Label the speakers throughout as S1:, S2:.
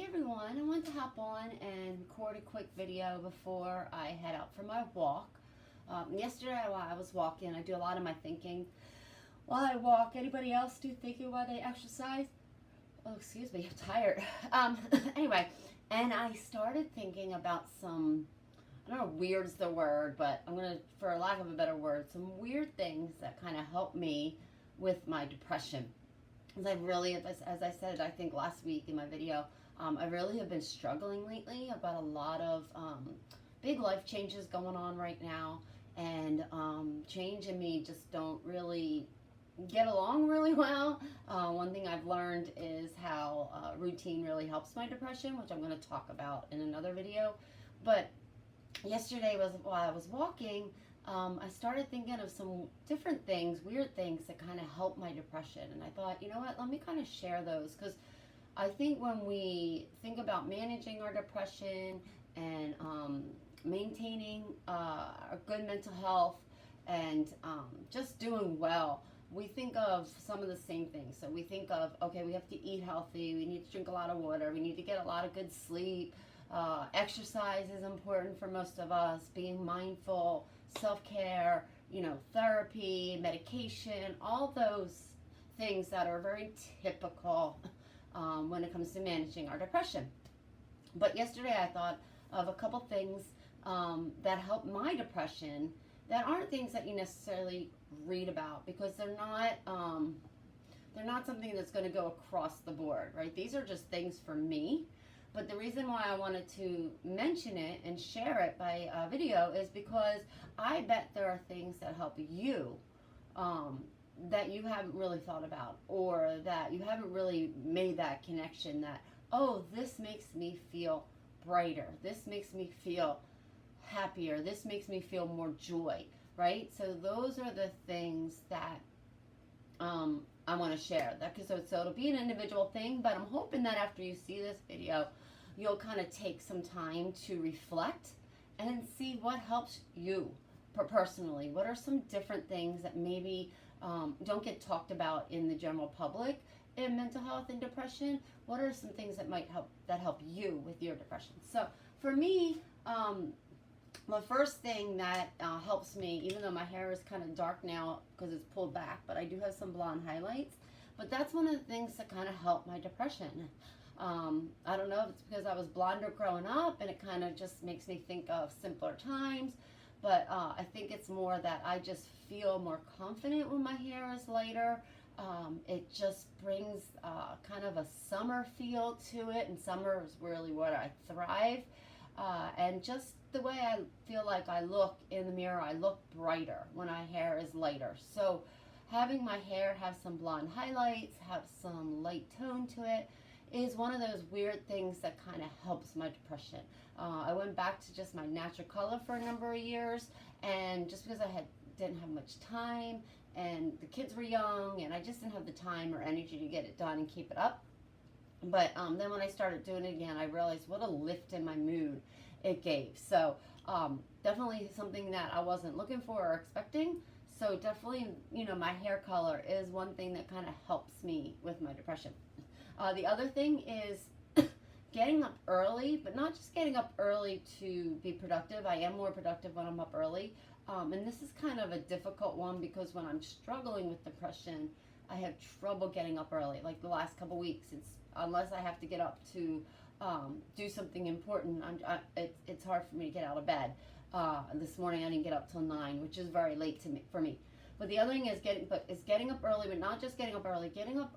S1: everyone, I want to hop on and record a quick video before I head out for my walk. Yesterday while I was walking, I do a lot of my thinking while I walk. Anybody else do thinking while they exercise? Oh, excuse me, I'm tired. Anyway, and I started thinking about some, I don't know, weird's the word, but I'm going to, for lack of a better word, some weird things that kind of help me with my depression. As I really, as I said, I think last week in my video, I really have been struggling lately about a lot of big life changes going on right now, and change and me just don't really get along really well. One thing I've learned is how routine really helps my depression, which I'm going to talk about in another video. But yesterday was while I was walking, I started thinking of some different things, weird things that kind of help my depression. And I thought, you know what, let me kind of share those, because I think when we think about managing our depression and maintaining a good mental health and just doing well, we think of some of the same things. So we think of, okay, we have to eat healthy, we need to drink a lot of water, we need to get a lot of good sleep. Exercise is important for most of us, being mindful, self-care, therapy, medication, all those things that are very typical when it comes to managing our depression. But yesterday I thought of a couple things that help my depression that aren't things that you necessarily read about, because they're not something that's going to go across the board, right? These are just things for me. But the reason why I wanted to mention it and share it by video is because I bet there are things that help you that you haven't really thought about, or that you haven't really made that connection that, oh, this makes me feel brighter, this makes me feel happier, this makes me feel more joy, right? So those are the things that I want to share. So it'll be an individual thing, but I'm hoping that after you see this video, you'll kind of take some time to reflect and see what helps you personally. What are some different things that maybe don't get talked about in the general public in mental health and depression? What are some things that might help you with your depression? So for me, the first thing that helps me, even though my hair is kind of dark now because it's pulled back, but I do have some blonde highlights, but that's one of the things that kind of help my depression. I don't know if it's because I was blonder growing up and it kind of just makes me think of simpler times, but I think it's more that I just feel more confident when my hair is lighter. It just brings kind of a summer feel to it, and summer is really where I thrive. And just the way I feel like I look in the mirror, I look brighter when my hair is lighter. So having my hair have some blonde highlights, have some light tone to it, is one of those weird things that kind of helps my depression. I went back to just my natural color for a number of years, and just because I didn't have much time, and the kids were young, and I just didn't have the time or energy to get it done and keep it up. But then when I started doing it again, I realized what a lift in my mood it gave. So definitely something that I wasn't looking for or expecting. So definitely, my hair color is one thing that kind of helps me with my depression. The other thing is getting up early, but not just getting up early to be productive. I am more productive when I'm up early. And this is kind of a difficult one, because when I'm struggling with depression, I have trouble getting up early. Like the last couple weeks, unless I have to get up to do something important, it's hard for me to get out of bed. This morning I didn't get up till 9, which is very late for me. But the other thing is getting up early, but not just getting up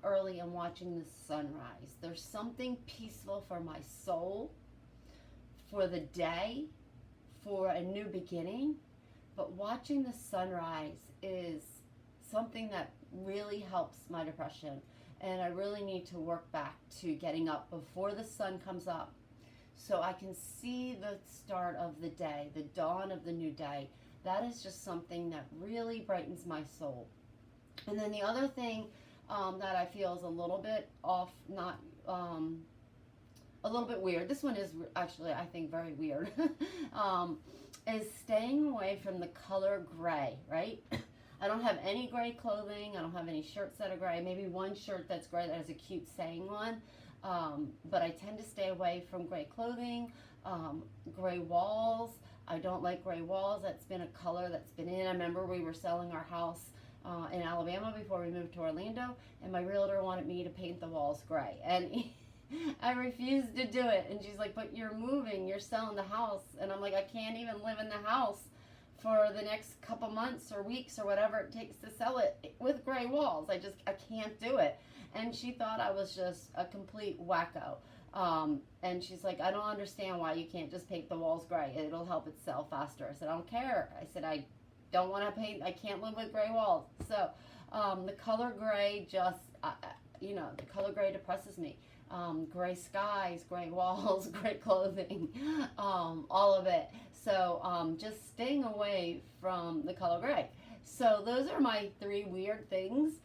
S1: early and watching the sunrise. There's something peaceful for my soul, for the day, for a new beginning. But watching the sunrise is something that really helps my depression. And I really need to work back to getting up before the sun comes up, so I can see the start of the day, the dawn of the new day. That is just something that really brightens my soul. And then the other thing that I feel is a little bit off, not a little bit weird. This one is actually, I think, very weird. Is staying away from the color gray, right? I don't have any gray clothing. I don't have any shirts that are gray. Maybe one shirt that's gray that has a cute saying on. But I tend to stay away from gray clothing, gray walls. I don't like gray walls. That's been a color that's been in. I remember we were selling our house in Alabama before we moved to Orlando, and my realtor wanted me to paint the walls gray. And I refused to do it. And she's like, but you're moving, you're selling the house. And I'm like, I can't even live in the house for the next couple months or weeks or whatever it takes to sell it with gray walls. I can't do it. And she thought I was just a complete wacko. And she's like, I don't understand why you can't just paint the walls gray. It'll help it sell faster. I said, I don't care. I said, I don't want to paint. I can't live with gray walls. So the color gray just, the color gray depresses me. Gray skies, gray walls, gray clothing, all of it. So just staying away from the color gray. So those are my 3 weird things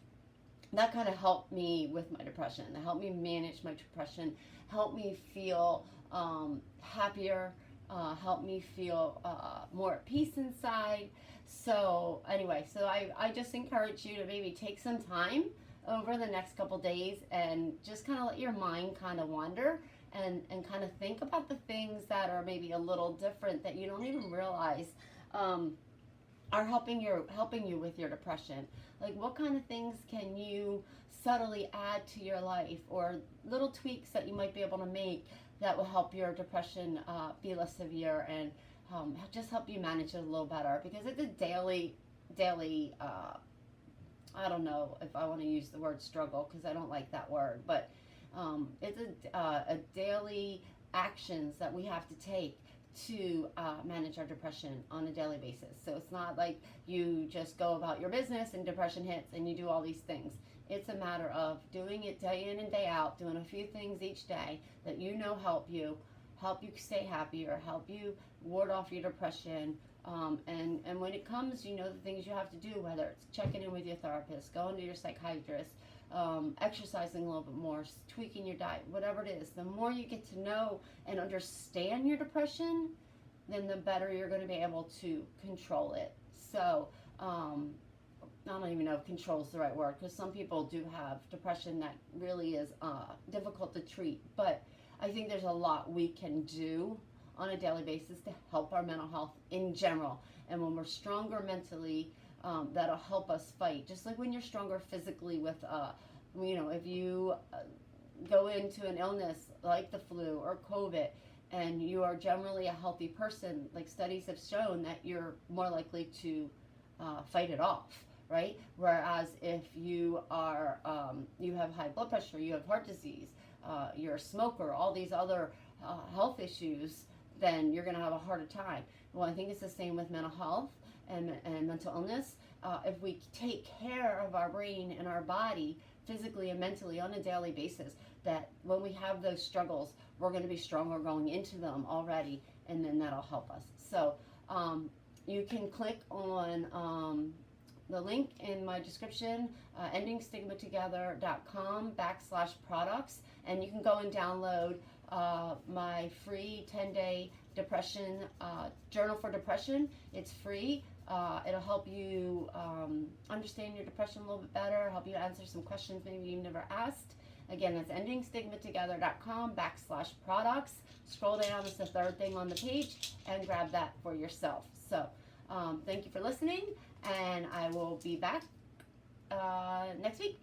S1: that kind of helped me with my depression. That helped me manage my depression, helped me feel happier, helped me feel more at peace inside. So anyway, so I just encourage you to maybe take some time over the next couple days and just kind of let your mind kind of wander and kind of think about the things that are maybe a little different that you don't even realize are helping you with your depression. Like, what kind of things can you subtly add to your life, or little tweaks that you might be able to make that will help your depression be less severe and just help you manage it a little better, because it's a daily I don't know if I want to use the word struggle because I don't like that word, but it's a daily actions that we have to take to manage our depression on a daily basis. So it's not like you just go about your business and depression hits and you do all these things. It's a matter of doing it day in and day out, doing a few things each day that you know help you stay happier, help you ward off your depression. And when it comes, the things you have to do, whether it's checking in with your therapist, going to your psychiatrist, exercising a little bit more, tweaking your diet, whatever it is, the more you get to know and understand your depression, then the better you're going to be able to control it. So, I don't even know if control is the right word, because some people do have depression that really is difficult to treat. But I think there's a lot we can do on a daily basis to help our mental health in general. And when we're stronger mentally, that'll help us fight. Just like when you're stronger physically with, if you go into an illness like the flu or COVID, and you are generally a healthy person, like studies have shown that you're more likely to fight it off, right? Whereas if you are, you have high blood pressure, you have heart disease, you're a smoker, all these other health issues, then you're going to have a harder time. Well, I think it's the same with mental health and mental illness. If we take care of our brain and our body physically and mentally on a daily basis, that when we have those struggles, we're going to be stronger going into them already, and then that'll help us. So you can click on the link in my description, endingstigmatogether.com/products, and you can go and download my free 10-day depression journal for depression. It's free. It'll help you understand your depression a little bit better, help you answer some questions maybe you've never asked. Again, that's endingstigmatogether.com/products. Scroll down, it's the 3rd thing on the page, and grab that for yourself. So thank you for listening, and I will be back next week.